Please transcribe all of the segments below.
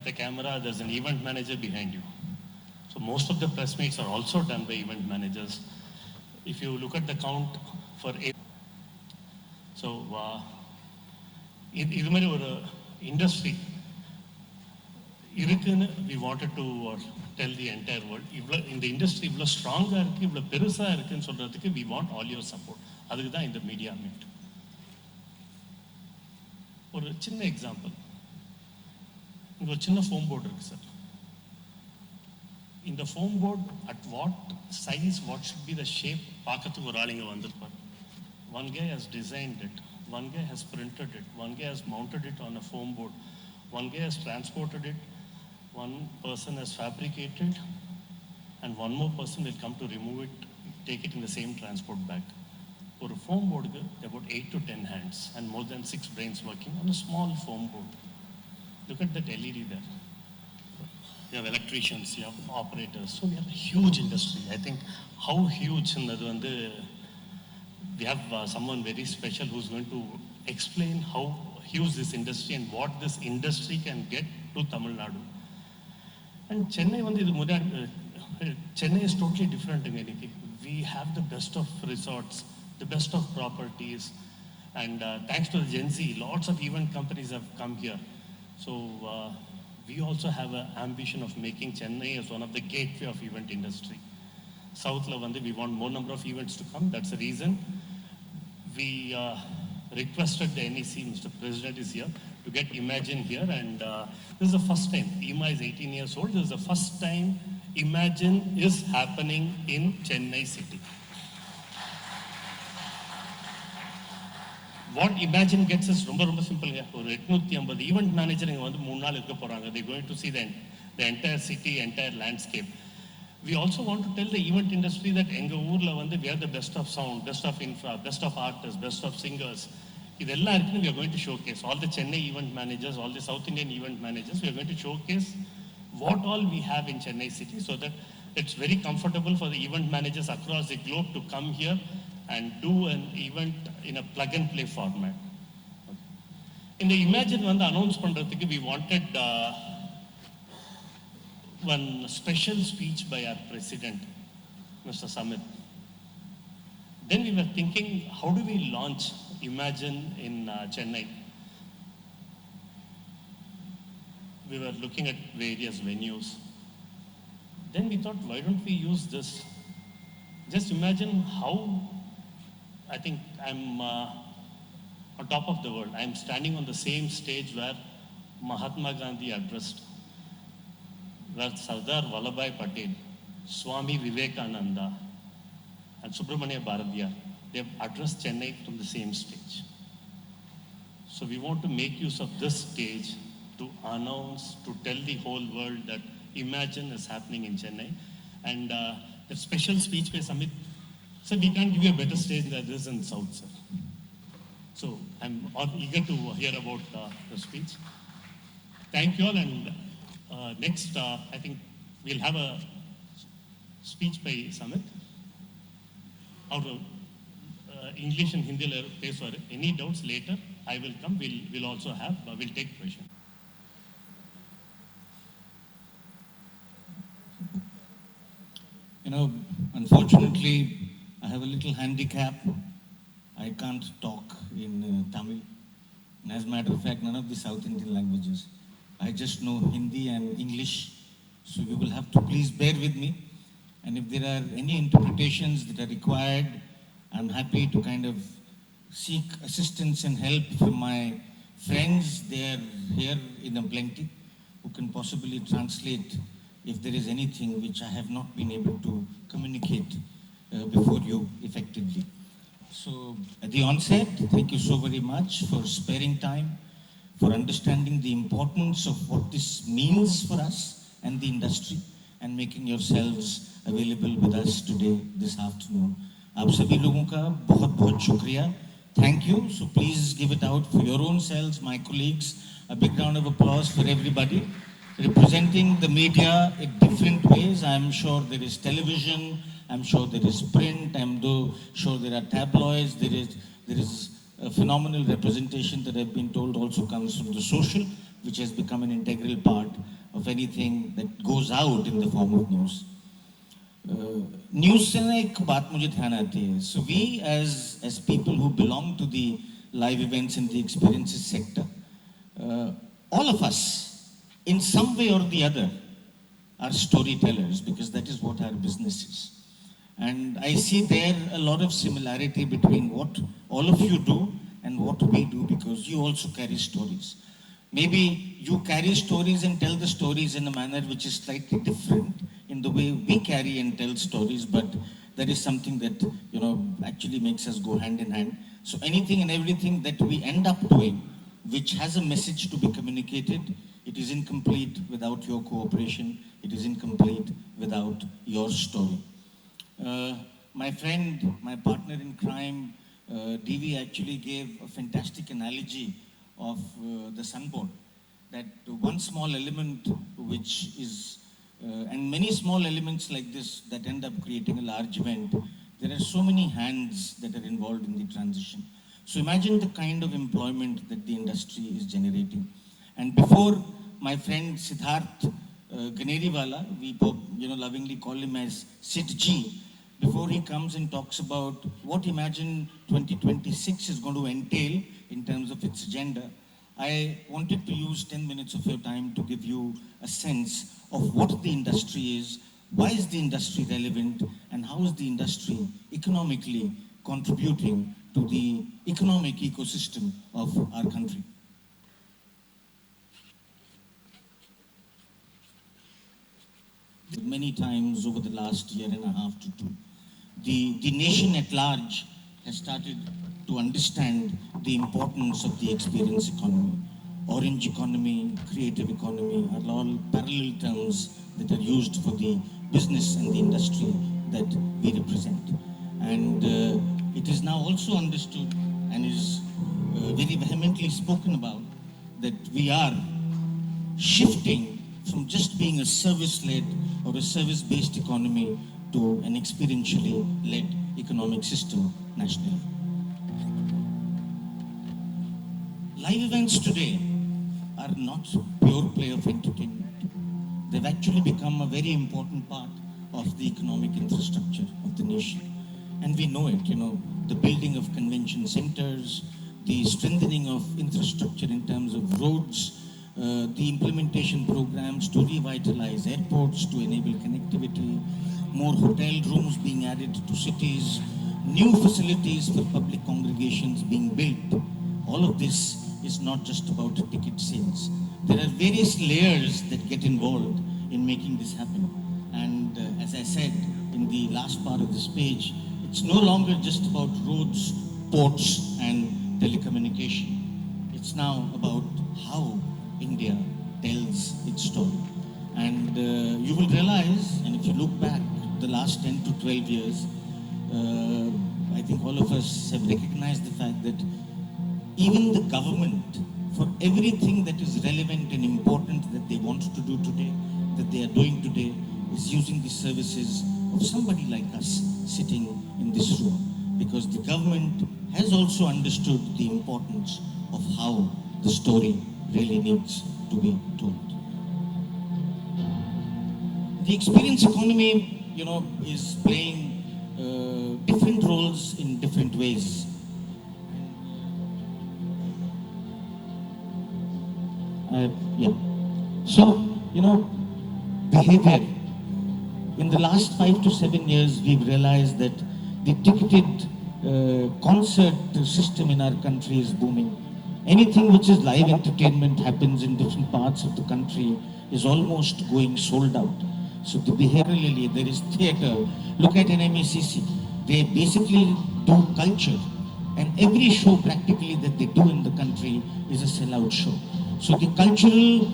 the camera, there's an event manager behind you. So most of the press meets are also done by event managers. If you look at the count for so இது மாதிரி ஒரு industry இருக்குன்னு we wanted to tell the entire world. இவ்வளோ இந்த industry இவ்வளோ ஸ்ட்ராங்காக இருக்குது, இவ்வளோ பெருசாக இருக்குதுன்னு சொல்கிறதுக்கு we want all your support. அதுக்கு தான் இந்த மீடியா மீட். ஒரு சின்ன எக்ஸாம்பிள், இங்கே ஒரு சின்ன ஃபோம் போர்டு இருக்குது சார். இந்த foam board at what size, what should be the shape, பார்க்கறதுக்கு ஒரு ஆளுங்க வந்திருப்பார். One guy has designed it, one guy has printed it, one guy has mounted it on a foam board, one guy has transported it, one person has fabricated, and one more person will come to remove it, take it in the same transport bag. For a foam board, about 8 to 10 hands and more than 6 brains working on a small foam board. Look at that LED there. You have electricians, you have operators. So we have a huge industry. I think how huge, we have someone very special who's going to explain how huge this industry and what this industry can get to Tamil Nadu. And Chennai, Chennai is totally different in anything. We have the best of resorts, the best of properties, and thanks to the Gen Z, lots of event companies have come here. So we also have an ambition of making Chennai as one of the gateway of event industry. South Lavandi, we want more number of events to come. That's the reason we requested the NEC, Mr. President is here, to get Imagine here. And this is the first time, IMA is 18 years old, this is the first time Imagine is happening in Chennai city. What Imagine gets is ரொம்ப simple. ஒரு 850 event manager இங்க வந்து 3 நாள் இருக்க போறாங்க. They're going to see the entire city, entire landscape. We also want to tell the event industry that எங்க ஊர்ல வந்து we are the best of sound, best of infra, best of artists, best of singers. இதெல்லாம் இருக்குன்னு we are going to showcase. All the Chennai event managers, all the South Indian event managers, we are going to showcase what all we have in Chennai city so that it's very comfortable for the event managers across the globe to come here and do an event in a plug and play format. In the Imagine வந்து announce பண்றதுக்கு we wanted one special speech by our president, Mr. Samit. Then we were thinking, how do we launch Imagine in Chennai? We were looking at various venues. Then we thought, why don't we use this? Just imagine how, I think I'm on top of the world. I'm standing on the same stage where Mahatma Gandhi addressed, where Sardar Vallabhbhai Patel, Swami Vivekananda, and Subramania Bharatiyar, they've addressed Chennai from the same stage. So we want to make use of this stage to announce, to tell the whole world that Imagine is happening in Chennai. And the special speech by Samit, sir, we can't give you a better stage than this in South, sir. So I'm eager to hear about the speech. Thank you all. And next, I think we'll have a speech by Samit. Out of English and Hindi, any doubts later, I will come. We'll also have, we'll take questions. You know, unfortunately, I have a little handicap. I can't talk in Tamil. And as a matter of fact, none of the South Indian languages. I just know Hindi and English. So you will have to please bear with me. And if there are any interpretations that are required, I'm happy to kind of seek assistance and help from my friends. They are here in a plenty who can possibly translate if there is anything which I have not been able to communicate before you effectively. So at the onset, thank you so very much for sparing time, for understanding the importance of what this means for us and the industry, and making yourselves available with us today, this afternoon. आप सभी लोगों का बहुत बहुत शुक्रिया. Thank you. So please give it out for your own selves, my colleagues. A big round of applause for everybody. Representing the media in different ways. I'm sure there is television, I'm sure there is print, I'm sure there are tabloids, there is a phenomenal representation that I've been told also comes from the social, which has become an integral part of anything that goes out in the form of news. News से ना एक बात मुझे ध्यान आती है. So we as people who belong to the live events and the experiences sector, all of us, in some way or the other, are storytellers, because that is what our business is. And I see there a lot of similarity between what all of you do and what we do, because you also carry stories. Maybe you carry stories and tell the stories in a manner which is slightly different in the way we carry and tell stories, but that is something that, actually makes us go hand in hand. So anything and everything that we end up doing, which has a message to be communicated, it is incomplete without your cooperation. It is incomplete without your story. My friend, my partner in crime, DV actually gave a fantastic analogy of the sunboard. That one small element which is, and many small elements like this that end up creating a large event, there are so many hands that are involved in the transition. So imagine the kind of employment that the industry is generating. And before, my friend Siddharth Ganeriwala, we lovingly call him as Sid G, before he comes and talks about what Imagine 2026 is going to entail in terms of its agenda, I wanted to use 10 minutes of your time to give you a sense of what the industry is, why is the industry relevant, and how is the industry economically contributing to the economic ecosystem of our country. Many times over the last year and a half to two, the nation at large has started to understand the importance of the experience economy. Orange economy, creative economy are all parallel terms that are used for the business and the industry that we represent. And it is now also understood and is very vehemently spoken about that we are shifting from just being a service-led or a service-based economy to an experientially led economic system nationally. Live events today are not pure play of entertainment. They've actually become a very important part of the economic infrastructure of the nation. And we know it, the building of convention centers, the strengthening of infrastructure in terms of roads, the implementation programs to revitalize airports, to enable connectivity, more hotel rooms being added to cities, new facilities for public congregations being built. All of this is not just about ticket sales. There are various layers that get involved in making this happen. And as I said in the last part of this page, it's no longer just about roads, ports, and telecommunication. It's now about how India tells its story. And you will realize, and if you look back the last 10 to 12 years, I think all of us have recognized the fact that even the government, for everything that is relevant and important that they want to do today, that they are doing today, is using the services of somebody like us sitting in this room. Because the government has also understood the importance of how the story really needs to be told. The experience economy, is playing different roles in different ways. So, behavior. In the last 5 to 7 years, we've realized that the ticketed concert system in our country is booming. Anything which is live entertainment happens in different parts of the country is almost going sold out. So behaviorally, there is theatre. Look at NMACC. They basically do culture. And every show practically that they do in the country is a sellout show. So the cultural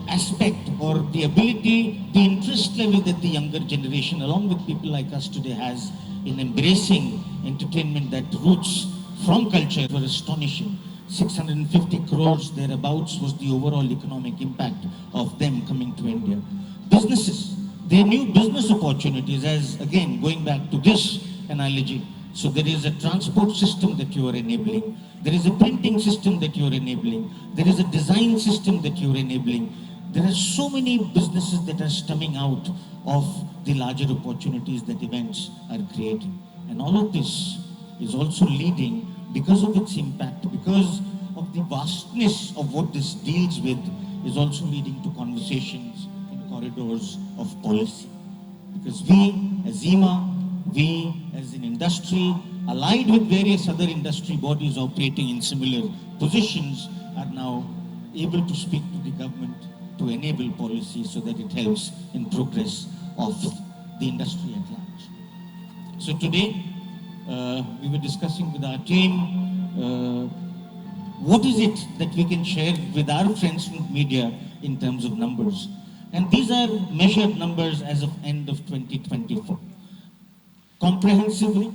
aspect or the ability, the interest level that the younger generation, along with people like us today, has in embracing entertainment that roots from culture were astonishing. 650 crores thereabouts was the overall economic impact of them coming to India. Businesses, they knew business opportunities, as again, going back to this analogy. So there is a transport system that you are enabling. There is a printing system that you are enabling. There is a design system that you are enabling. there are so many businesses that are stemming out of the larger opportunities that events are creating. And all of this is also leading, because of its impact, because of the vastness of what this deals with, is also leading to conversations in corridors of policy. Because we as EMA, we as an industry, allied with various other industry bodies operating in similar positions, are now able to speak to the government to enable policy so that it helps in progress of the industry at large. So today, we were discussing with our team, what is it that we can share with our friends from media in terms of numbers? And these are measured numbers as of end of 2024. Comprehensively,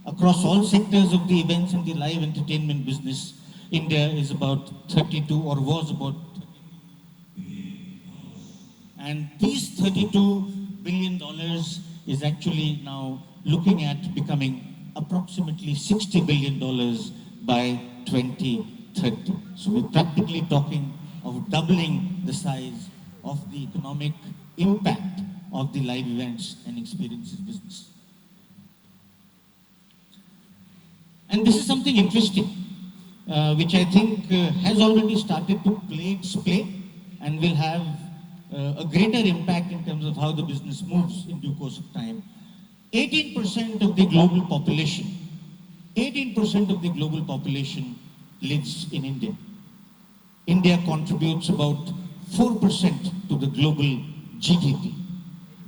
across all sectors of the events and the live entertainment business, India is about 32 or was about 32. And these $32 billion is actually now looking at becoming approximately $60 billion by 2030. So we're practically talking of doubling the size of the economic impact of the live events and experiences business. And this is something interesting, which I think has already started to play its play and will have a greater impact in terms of how the business moves in due course of time. 18% of the global population, 18% of the global population lives in India. India contributes about 4% to the global GDP.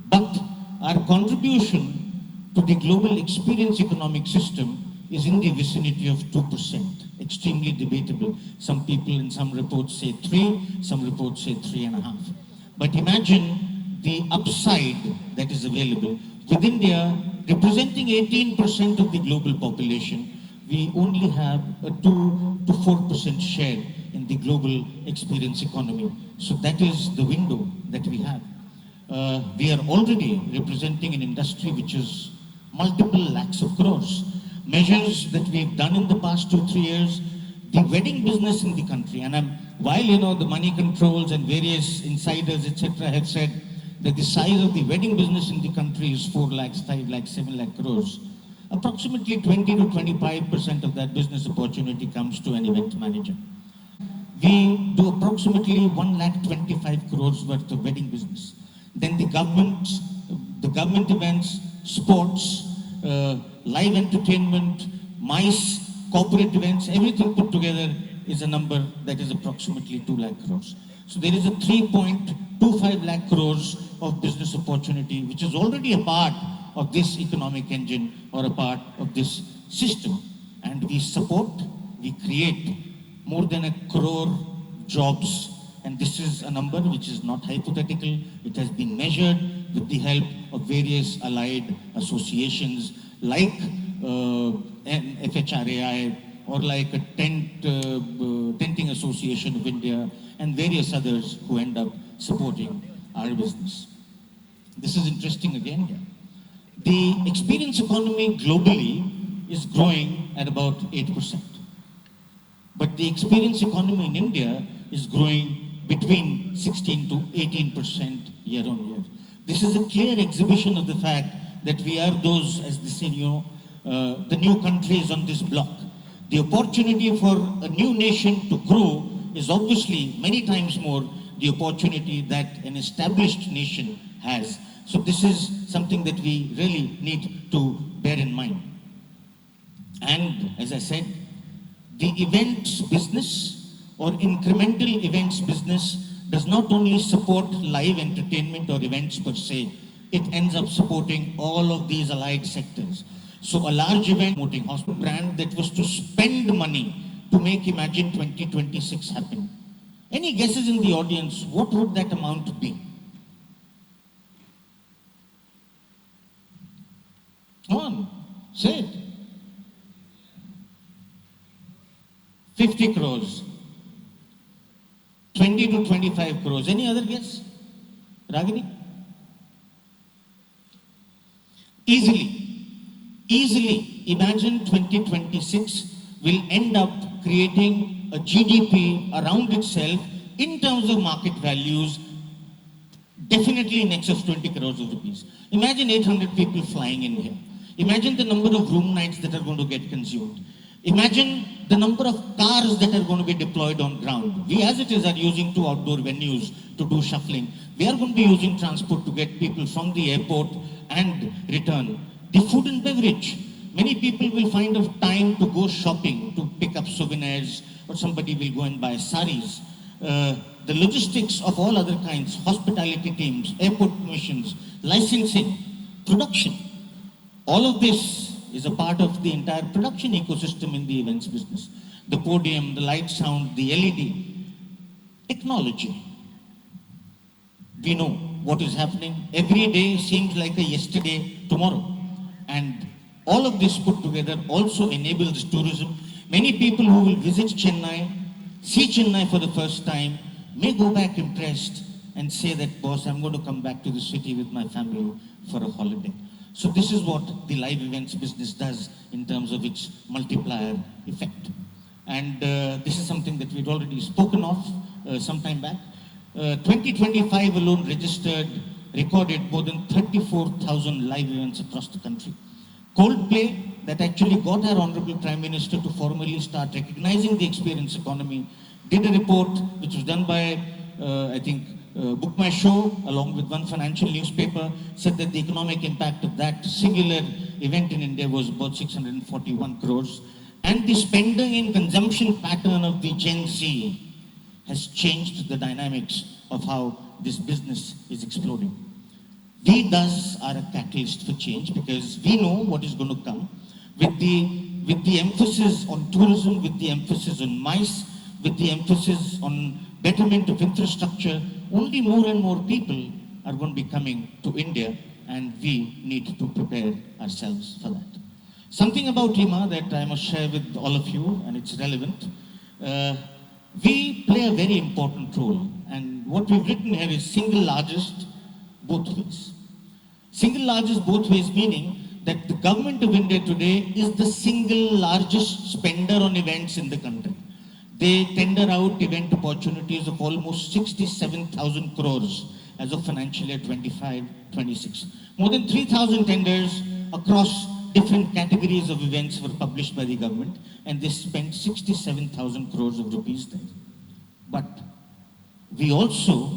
But our contribution to the global experience economic system is in the vicinity of 2%. Extremely debatable. Some people in some reports say 3, some reports say 3.5. But imagine the upside that is available. With India representing 18% of the global population, we only have a 2 to 4% share in the global experience economy. So that is the window that we have. We are already representing an industry which is multiple lakhs of crores. Measures that we've done in the past 2-3 years, the wedding business in the country, and while the money controls and various insiders, etc., have said that the size of the wedding business in the country is 4 lakhs, 5 lakhs, 7 lakh crores, approximately 20 to 25% of that business opportunity comes to an event manager. We do approximately 1,25,000 crores worth of wedding business. Then the government events, sports, live entertainment, MICE, corporate events, everything put together is a number that is approximately 2 lakh crores. So there is a 3.25 lakh crores of business opportunity, which is already a part of this economic engine or a part of this system. And we support, we create more than 1 crore jobs. And this is a number which is not hypothetical. It has been measured with the help of various allied associations like FHRAI or like a Tenting Association of India and various others who end up supporting our business. This is interesting again here. The experience economy globally is growing at about 8%. But the experience economy in India is growing between 16 to 18% year on year. This is a clear exhibition of the fact that we are those, as they say, the new countries on this block. The opportunity for a new nation to grow is obviously many times more the opportunity that an established nation has. So this is something that we really need to bear in mind. And as I said, the events business or incremental events business does not only support live entertainment or events per se, it ends up supporting all of these allied sectors. So a large event, promoting hospital brand that was to spend money to make Imagine 2026 happen. Any guesses in the audience, what would that amount be? Come on, say it. 50 crores. 20 to 25 crores. Any other guess? Ragini? Easily, Imagine 2026 will end up creating a GDP around itself in terms of market values definitely in excess of 20 crores of rupees. Imagine 800 people flying in here. Imagine the number of room nights that are going to get consumed. Imagine the number of cars that are going to be deployed on ground. We, as it is, are using two outdoor venues to do shuffling. We are going to be using transport to get people from the airport and return. The food and beverage. Many people will find a time to go shopping, to pick up souvenirs, or somebody will go and buy saris. The logistics of all other kinds, hospitality teams, airport missions, licensing, production. All of this is a part of the entire production ecosystem in the events business. The podium, the light sound, the LED, technology. We know what is happening. Every day seems like a yesterday tomorrow. And all of this put together also enables tourism. Many people who will visit Chennai, see Chennai for the first time, may go back impressed and say that, boss, I'm going to come back to the city with my family for a holiday. So this is what the live events business does in terms of its multiplier effect. And this is something that we'd already spoken of some time back. 2025 alone recorded more than 34,000 live events across the country. Coldplay, that actually got our Honorable Prime Minister to formally start recognizing the experience economy, did a report which was done by, Book My Show, along with one financial newspaper, said that the economic impact of that singular event in India was about 641 crores. And the spending and consumption pattern of the Gen Z has changed the dynamics of how this business is exploding. We thus are a catalyst for change because we know what is going to come. With the emphasis on tourism, with the emphasis on MICE, with the emphasis on betterment of infrastructure, only more and more people are going to be coming to India, and we need to prepare ourselves for that. Something about IMA that I must share with all of you, and it's relevant. We play a very important role, and what we've written here is single largest both ways. Single largest both ways meaning that the government of India today is the single largest spender on events in the country. They tender out event opportunities of almost 67,000 crores as of financial year 25-26. More than 3,000 tenders across different categories of events were published by the government, and they spent 67,000 crores of rupees there. But we also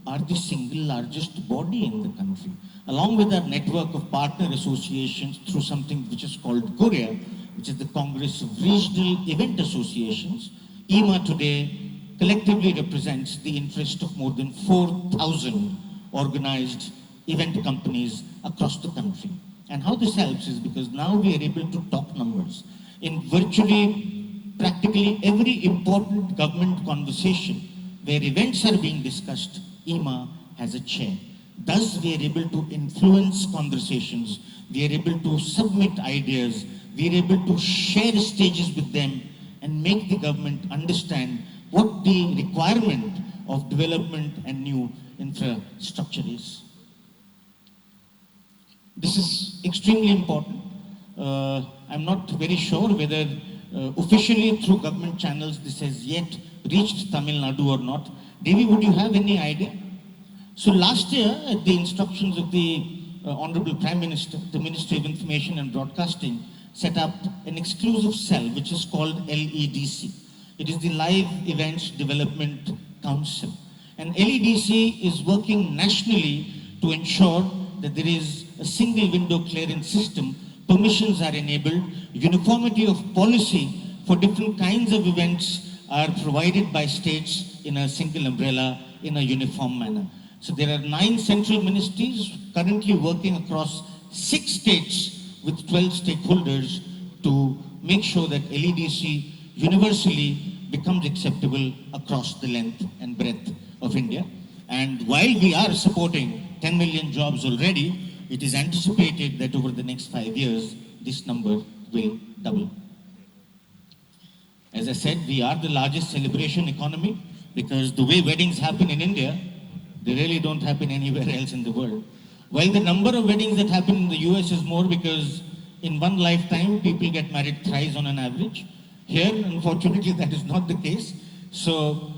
are the single largest body in the country, along with our network of partner associations through something which is called COREA, which is the Congress of Regional Event Associations. IMA today collectively represents the interest of more than 4,000 organized event companies across the country. And how this helps is because now we are able to talk numbers. In virtually, practically every important government conversation where events are being discussed, IMA has a chair. Thus, we are able to influence conversations, we are able to submit ideas, we are able to share stages with them and make the government understand what the requirement of development and new infrastructure is. This is extremely important. I'm not very sure whether officially through government channels this has yet reached Tamil Nadu or not. Devi, would you have any idea? So last year, at the instructions of the Honorable Prime Minister, the Ministry of Information and Broadcasting set up an exclusive cell which is called LEDC. It is the Live Events Development Council. And LEDC is working nationally to ensure that there is a single window clearance system, permissions are enabled, uniformity of policy for different kinds of events are provided by states in a single umbrella in a uniform manner. So there are 9 central ministries currently working across 6 states with 12 stakeholders to make sure that LEDC universally becomes acceptable across the length and breadth of India. And while we are supporting 10 million jobs already, it is anticipated that over the next 5 years, this number will double. As I said, we are the largest celebration economy because the way weddings happen in India, they really don't happen anywhere else in the world. While the number of weddings that happen in the US is more because in one lifetime, people get married thrice on an average. Here, unfortunately, that is not the case. So,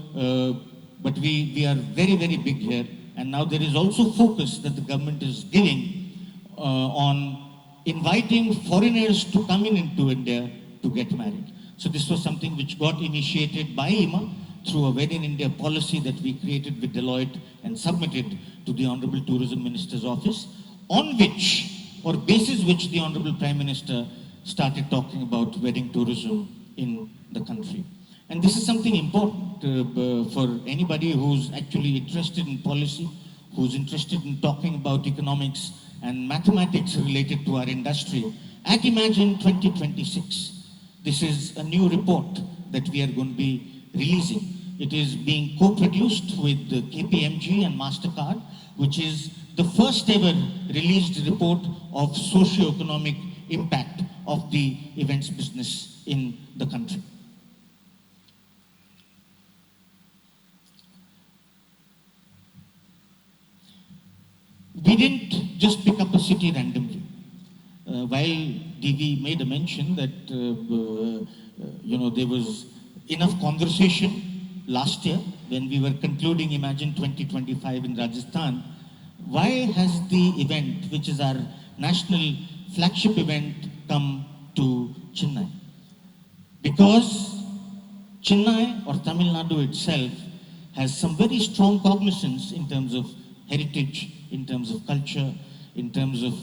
but we are very, very big here And now there is also focus that the government is giving on inviting foreigners to come into India to get married. So this was something which got initiated by IMA through a Wed in India policy that we created with Deloitte and submitted to the Honorable Tourism Minister's office, on which, or basis which, the Honorable Prime Minister started talking about wedding tourism in the country. And this is something important for anybody who's actually interested in policy, who's interested in talking about economics and mathematics related to our industry. At Imagine 2026, this is a new report that we are going to be releasing. It is being co-produced with the KPMG and MasterCard, which is the first ever released report of socio-economic impact of the events business in the country. We didn't just pick up a city randomly. While DV made a mention that there was enough conversation last year when we were concluding Imagine 2025 in Rajasthan, why has the event, which is our national flagship event, come to Chennai? Because Chennai or Tamil Nadu itself has some very strong cognizance in terms of heritage, in terms of culture, in terms of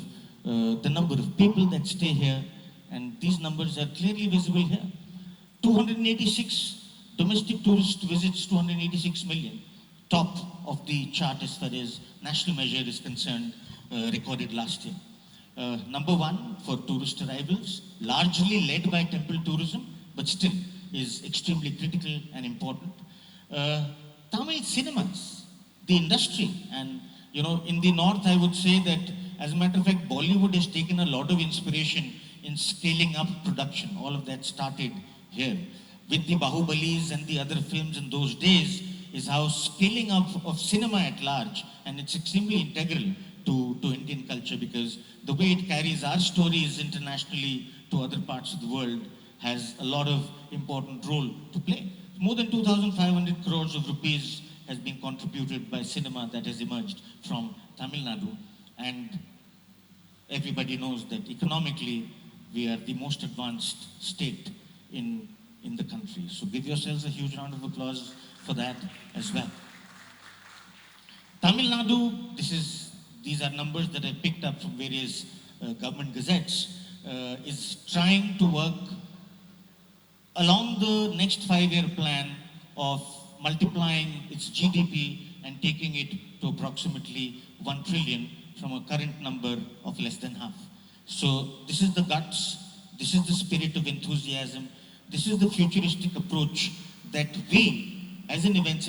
the number of people that stay here, and these numbers are clearly visible here. 286 domestic tourist visits, 286 million, top of the chart as far as national measure is concerned, recorded last year. Number one for tourist arrivals, largely led by temple tourism, but still is extremely critical and important. Tamil cinemas, the industry, and in the north I would say that, as a matter of fact, Bollywood has taken a lot of inspiration in scaling up production. All of that started here. With the Bahubalis and the other films in those days is how scaling up of cinema at large, and it's extremely integral to Indian culture, because the way it carries our stories internationally to other parts of the world has a lot of important role to play. More than 2,500 crores of rupees has been contributed by cinema that has emerged from Tamil Nadu, and everybody knows that economically we are the most advanced state in the country. So give yourselves a huge round of applause for that as well. Tamil Nadu, these are numbers that I picked up from various government gazettes, is trying to work along the next 5-year plan of multiplying its GDP and taking it to approximately 1 trillion from a current number of less than half. So this is the guts, this is the spirit of enthusiasm, this is the futuristic approach that we, as an events